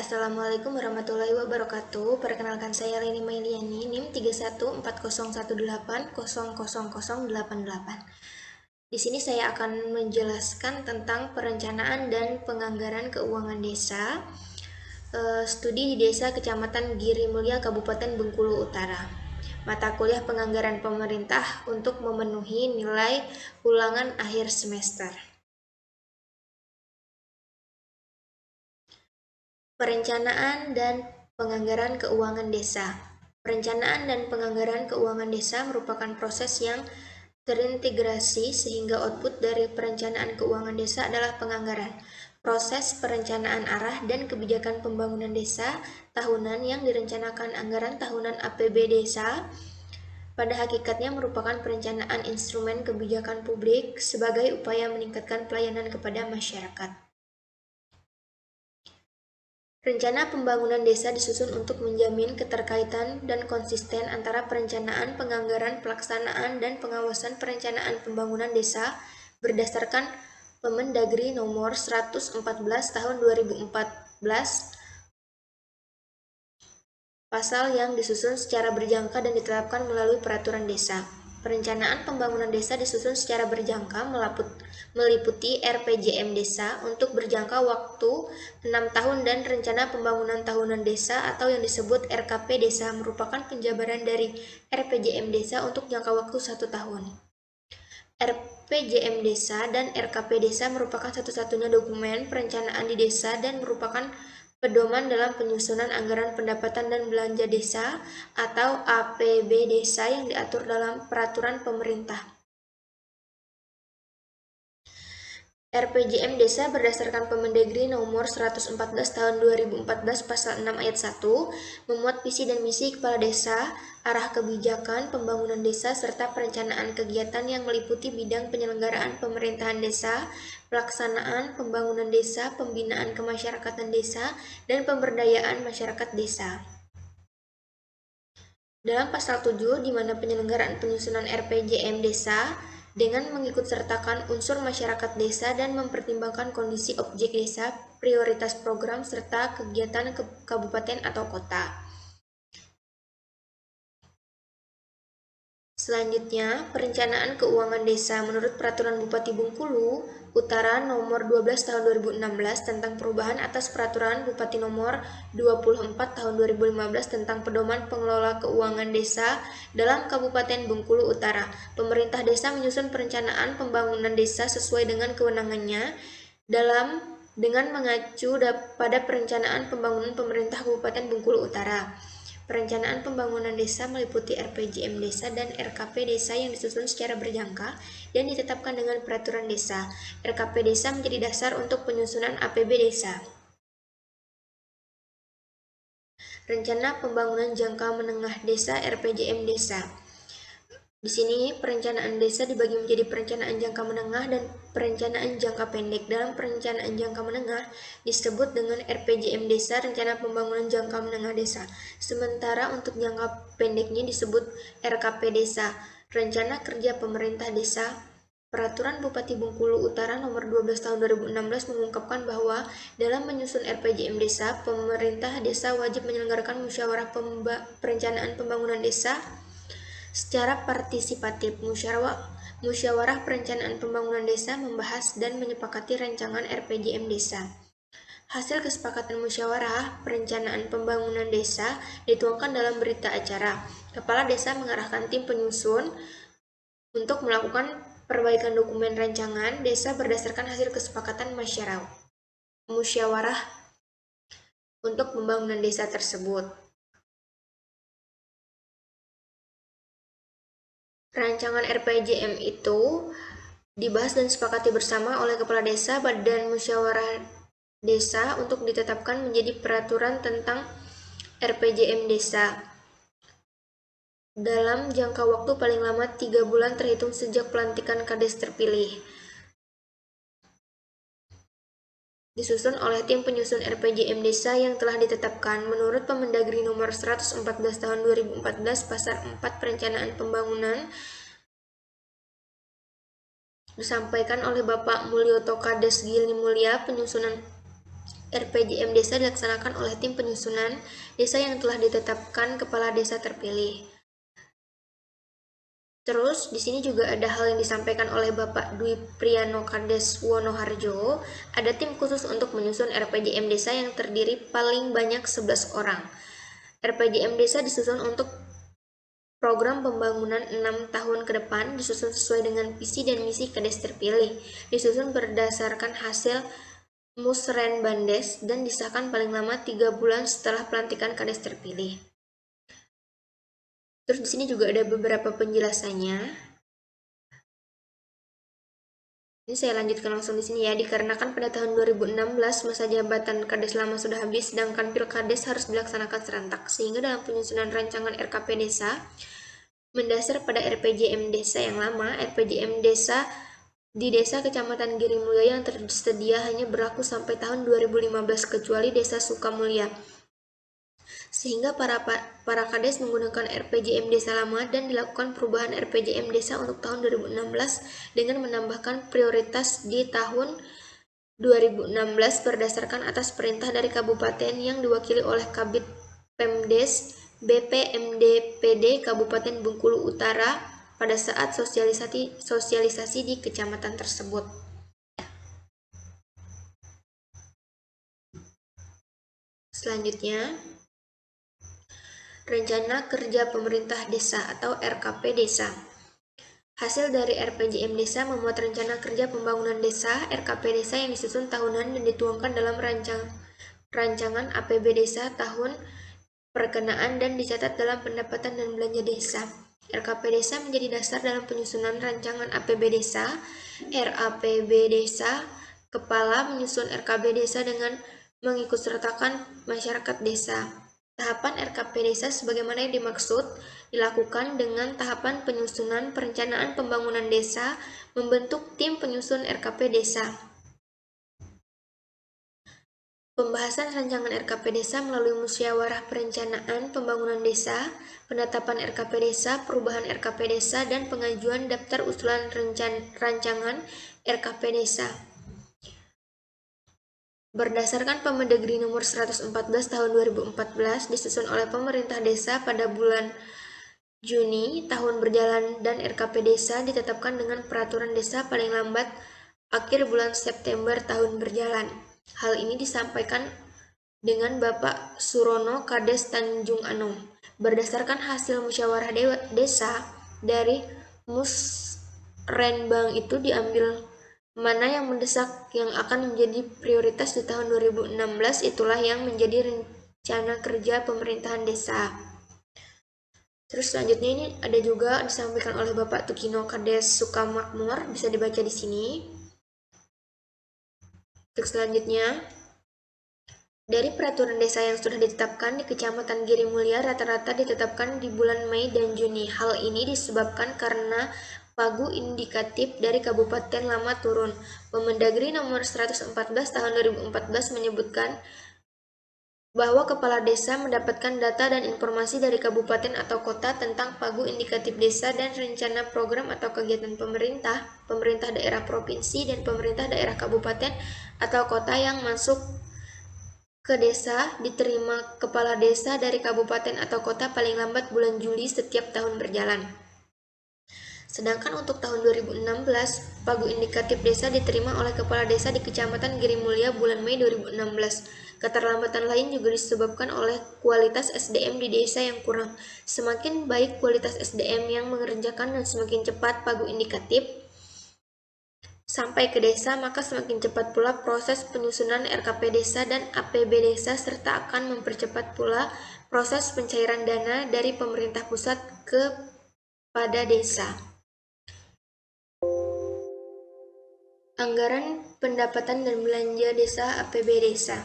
Assalamualaikum warahmatullahi wabarakatuh. Perkenalkan saya Leni Mailiani, NIM 314018000088. Di sini saya akan menjelaskan tentang perencanaan dan penganggaran keuangan desa. Studi di Desa Kecamatan Giri Mulia, Kabupaten Bengkulu Utara. Mata kuliah penganggaran pemerintah untuk memenuhi nilai ulangan akhir semester. Perencanaan dan penganggaran keuangan desa. Perencanaan dan penganggaran keuangan desa merupakan proses yang terintegrasi sehingga output dari perencanaan keuangan desa adalah penganggaran. Proses perencanaan arah dan kebijakan pembangunan desa tahunan yang direncanakan anggaran tahunan APB desa pada hakikatnya merupakan perencanaan instrumen kebijakan publik sebagai upaya meningkatkan pelayanan kepada masyarakat. Rencana pembangunan desa disusun untuk menjamin keterkaitan dan konsisten antara perencanaan, penganggaran, pelaksanaan, dan pengawasan perencanaan pembangunan desa berdasarkan Permendagri Nomor 114 Tahun 2014, pasal yang disusun secara berjangka dan ditetapkan melalui peraturan desa. Perencanaan pembangunan desa disusun secara berjangka meliputi RPJM desa untuk berjangka waktu 6 tahun dan rencana pembangunan tahunan desa atau yang disebut RKP desa merupakan penjabaran dari RPJM desa untuk jangka waktu 1 tahun. RPJM desa dan RKP desa merupakan satu-satunya dokumen perencanaan di desa dan merupakan pedoman dalam penyusunan anggaran pendapatan dan belanja desa atau APB desa yang diatur dalam peraturan pemerintah. RPJM Desa berdasarkan Permendagri Nomor 114 Tahun 2014 Pasal 6 Ayat 1 memuat visi dan misi kepala desa, arah kebijakan pembangunan desa serta perencanaan kegiatan yang meliputi bidang penyelenggaraan pemerintahan desa, pelaksanaan pembangunan desa, pembinaan kemasyarakatan desa, dan pemberdayaan masyarakat desa. Dalam pasal 7 di mana penyelenggaraan penyusunan RPJM desa dengan mengikutsertakan unsur masyarakat desa dan mempertimbangkan kondisi objek desa, prioritas program, serta kegiatan kabupaten atau kota. Selanjutnya, perencanaan keuangan desa menurut Peraturan Bupati Bengkulu Utara Nomor 12 Tahun 2016 tentang perubahan atas Peraturan Bupati Nomor 24 Tahun 2015 tentang pedoman pengelola keuangan desa dalam Kabupaten Bengkulu Utara. Pemerintah desa menyusun perencanaan pembangunan desa sesuai dengan kewenangannya dengan mengacu pada perencanaan pembangunan pemerintah Kabupaten Bengkulu Utara. Perencanaan pembangunan desa meliputi RPJM desa dan RKP desa yang disusun secara berjangka dan ditetapkan dengan peraturan desa. RKP desa menjadi dasar untuk penyusunan APB desa. Rencana pembangunan jangka menengah desa RPJM desa. Di sini perencanaan desa dibagi menjadi perencanaan jangka menengah dan perencanaan jangka pendek. Dalam perencanaan jangka menengah disebut dengan RPJM desa, rencana pembangunan jangka menengah desa. Sementara untuk jangka pendeknya disebut RKP desa, rencana kerja pemerintah desa. Peraturan Bupati Bengkulu Utara Nomor 12 Tahun 2016 mengungkapkan bahwa dalam menyusun RPJM desa, pemerintah desa wajib menyelenggarakan musyawarah perencanaan pembangunan desa secara partisipatif. Musyawarah perencanaan pembangunan desa membahas dan menyepakati rancangan RPJM desa. Hasil kesepakatan musyawarah perencanaan pembangunan desa dituangkan dalam berita acara. Kepala desa mengarahkan tim penyusun untuk melakukan perbaikan dokumen rancangan desa berdasarkan hasil kesepakatan musyawarah untuk pembangunan desa tersebut. Rancangan RPJM itu dibahas dan disepakati bersama oleh kepala desa, badan musyawarah desa untuk ditetapkan menjadi peraturan tentang RPJM desa dalam jangka waktu paling lama 3 bulan terhitung sejak pelantikan Kades terpilih. Disusun oleh tim penyusun RPJM desa yang telah ditetapkan menurut Permendagri Nomor 114 Tahun 2014 Pasal 4 Perencanaan Pembangunan disampaikan oleh Bapak Mulyoto Kades Giri Mulia. Penyusunan RPJM Desa dilaksanakan oleh tim penyusunan desa yang telah ditetapkan kepala desa terpilih. Terus di sini juga ada hal yang disampaikan oleh Bapak Dwi Priano Kades Wonoharjo. Ada tim khusus untuk menyusun RPJM Desa yang terdiri paling banyak 11 orang. RPJM Desa disusun untuk program pembangunan 6 tahun ke depan, disusun sesuai dengan visi dan misi Kades terpilih, disusun berdasarkan hasil Musrenbandes dan disahkan paling lama 3 bulan setelah pelantikan Kades terpilih. Terus di sini juga ada beberapa penjelasannya. Ini saya lanjutkan langsung di sini ya. Dikarenakan pada tahun 2016 masa jabatan Kades lama sudah habis, sedangkan Pilkades harus dilaksanakan serentak, sehingga dalam penyusunan rancangan RKP Desa mendasar pada RPJM Desa yang lama, RPJM Desa di Desa Kecamatan Girimulya yang tersedia hanya berlaku sampai tahun 2015 kecuali Desa Sukamulya. Sehingga para Kades menggunakan RPJM Desa lama dan dilakukan perubahan RPJM Desa untuk tahun 2016 dengan menambahkan prioritas di tahun 2016 berdasarkan atas perintah dari kabupaten yang diwakili oleh Kabid Pemdes BPMDPD Kabupaten Bengkulu Utara pada saat sosialisasi di kecamatan tersebut. Selanjutnya, Rencana Kerja Pemerintah Desa atau RKP Desa. Hasil dari RPJM Desa memuat Rencana Kerja Pembangunan Desa (RKP Desa) yang disusun tahunan dan dituangkan dalam rancangan APB Desa tahun perkenaan dan dicatat dalam pendapatan dan belanja desa. RKP Desa menjadi dasar dalam penyusunan rancangan APB Desa. RAPB Desa, kepala menyusun RKB Desa dengan mengikutsertakan masyarakat desa. Tahapan RKP Desa sebagaimana yang dimaksud dilakukan dengan tahapan penyusunan perencanaan pembangunan desa, membentuk tim penyusun RKP Desa. Pembahasan rancangan RKP Desa melalui musyawarah perencanaan pembangunan desa, penetapan RKP Desa, perubahan RKP Desa, dan pengajuan daftar usulan rancangan RKP Desa. Berdasarkan Permendagri nomor 114 tahun 2014 disusun oleh pemerintah desa pada bulan Juni tahun berjalan dan RKP Desa ditetapkan dengan peraturan desa paling lambat akhir bulan September tahun berjalan. Hal ini disampaikan dengan Bapak Surono Kades Tanjung Anom. Berdasarkan hasil musyawarah desa dari Musrenbang itu diambil mana yang mendesak yang akan menjadi prioritas di tahun 2016, itulah yang menjadi rencana kerja pemerintahan desa. Terus selanjutnya ini ada juga disampaikan oleh Bapak Tukino Kades Sukamakmur, bisa dibaca di sini. Terus selanjutnya, dari peraturan desa yang sudah ditetapkan di Kecamatan Girimulya rata-rata ditetapkan di bulan Mei dan Juni. Hal ini disebabkan karena pagu indikatif dari Kabupaten Lama turun. Permendagri nomor 114 tahun 2014 menyebutkan bahwa kepala desa mendapatkan data dan informasi dari kabupaten atau kota tentang pagu indikatif desa dan rencana program atau kegiatan pemerintah daerah provinsi, dan pemerintah daerah kabupaten atau kota yang masuk ke desa diterima kepala desa dari kabupaten atau kota paling lambat bulan Juli setiap tahun berjalan. Sedangkan untuk tahun 2016, pagu indikatif desa diterima oleh kepala desa di Kecamatan Girimulya bulan Mei 2016. Keterlambatan lain juga disebabkan oleh kualitas SDM di desa yang kurang. Semakin baik kualitas SDM yang mengerjakan dan semakin cepat pagu indikatif sampai ke desa, maka semakin cepat pula proses penyusunan RKP Desa dan APB Desa, serta akan mempercepat pula proses pencairan dana dari pemerintah pusat kepada desa. Anggaran pendapatan dan belanja desa APB Desa.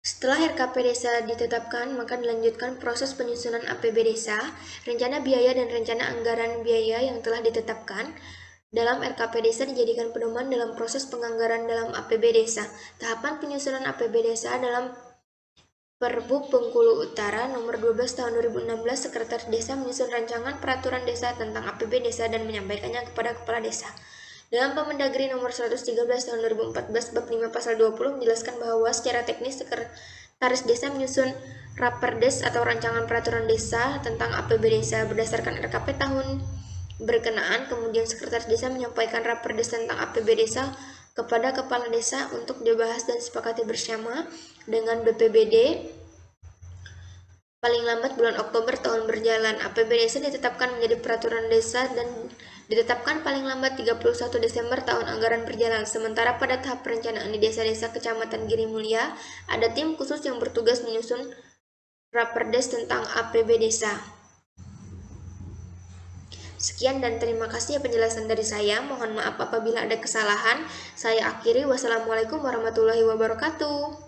Setelah RKP Desa ditetapkan, maka dilanjutkan proses penyusunan APB Desa, rencana biaya dan rencana anggaran biaya yang telah ditetapkan dalam RKP Desa dijadikan pedoman dalam proses penganggaran dalam APB Desa. Tahapan penyusunan APB Desa dalam Perbup Bengkulu Utara nomor 12 tahun 2016, Sekretaris Desa menyusun rancangan peraturan desa tentang APB Desa dan menyampaikannya kepada Kepala Desa. Dalam Permendagri nomor 113 tahun 2014 bab 5 pasal 20 menjelaskan bahwa secara teknis Sekretaris Desa menyusun Raperdes atau rancangan peraturan desa tentang APB desa berdasarkan RKP tahun berkenaan. Kemudian Sekretaris Desa menyampaikan Raperdes tentang APB desa kepada kepala desa untuk dibahas dan disepakati bersama dengan BPBD paling lambat bulan Oktober tahun berjalan. APB desa ditetapkan menjadi peraturan desa dan ditetapkan paling lambat 31 Desember tahun anggaran berjalan. Sementara pada tahap perencanaan di desa-desa Kecamatan Giri Mulia, ada tim khusus yang bertugas menyusun Raperdes tentang APB desa. Sekian dan terima kasih penjelasan dari saya. Mohon maaf apabila ada kesalahan. Saya akhiri. Wassalamualaikum warahmatullahi wabarakatuh.